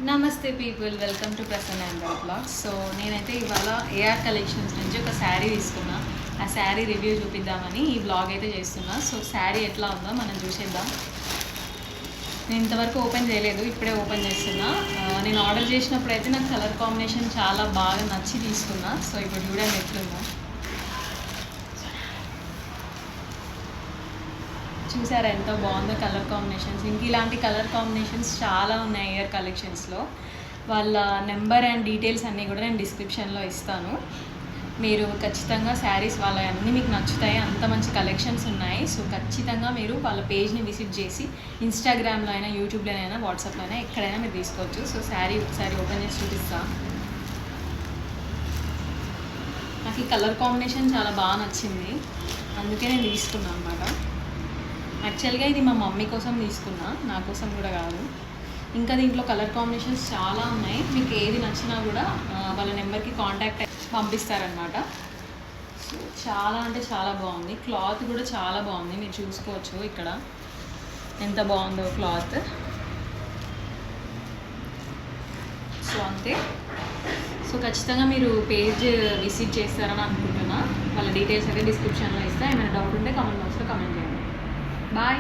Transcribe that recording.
నమస్తే people, welcome to Prasanna Ambar blogs. So నేనైతే ఇవాళ ఏఆర్ కలెక్షన్స్ నుంచి ఒక శారీ తీసుకున్నా. ఆ శారీ రివ్యూ చూపిద్దామని ఈ బ్లాగ్ అయితే చేస్తున్నా. సో శారీ ఎట్లా ఉందో మనం చూసేద్దాం. నేను ఇంతవరకు ఓపెన్ చేయలేదు, ఇప్పుడే ఓపెన్ చేస్తున్నా. నేను ఆర్డర్ చేసినప్పుడు అయితే నాకు కలర్ కాంబినేషన్ చాలా బాగా నచ్చి తీసుకున్నా. సో ఇప్పుడు చూడండి ఎట్లుందో. చూసారా ఎంత బాగుందో కలర్ కాంబినేషన్స్. ఇంక ఇలాంటి కలర్ కాంబినేషన్స్ చాలా ఉన్నాయి ఏఆర్ కలెక్షన్స్లో. వాళ్ళ నెంబర్ అండ్ డీటెయిల్స్ అన్నీ కూడా నేను డిస్క్రిప్షన్లో ఇస్తాను. మీరు ఖచ్చితంగా శారీస్ వాళ్ళ అన్నీ మీకు నచ్చుతాయి, అంత మంచి కలెక్షన్స్ ఉన్నాయి. సో ఖచ్చితంగా మీరు వాళ్ళ పేజ్ని విజిట్ చేసి ఇన్స్టాగ్రామ్లో అయినా, యూట్యూబ్లో అయినా, వాట్సాప్లో అయినా ఎక్కడైనా మీరు తీసుకోవచ్చు. సో శారీ ఒకసారి ఓపెన్ చేసి చూపిస్తాను. నాకు ఈ కలర్ కాంబినేషన్ చాలా బాగా నచ్చింది, అందుకే నేను తీసుకున్నాను అనమాట. యాక్చువల్గా ఇది మా మమ్మీ కోసం తీసుకున్నా, నా కోసం కూడా కాదు. ఇంకా దీంట్లో కలర్ కాంబినేషన్స్ చాలా ఉన్నాయి. మీకు ఏది నచ్చినా కూడా వాళ్ళ నెంబర్కి కాంటాక్ట్ పంపిస్తారనమాట. సో చాలా అంటే చాలా బాగుంది. క్లాత్ కూడా చాలా బాగుంది, మీరు చూసుకోవచ్చు ఇక్కడ ఎంత బాగుందో క్లాత్. సో అంతే. సో ఖచ్చితంగా మీరు పేజ్ విజిట్ చేస్తారని అనుకుంటున్నా. వాళ్ళ డీటెయిల్స్ అయితే డిస్క్రిప్షన్లో ఇస్తా. ఏమైనా డౌట్ ఉంటే కామెంట్ బాక్స్లో కామెంట్ చేయండి. Bye.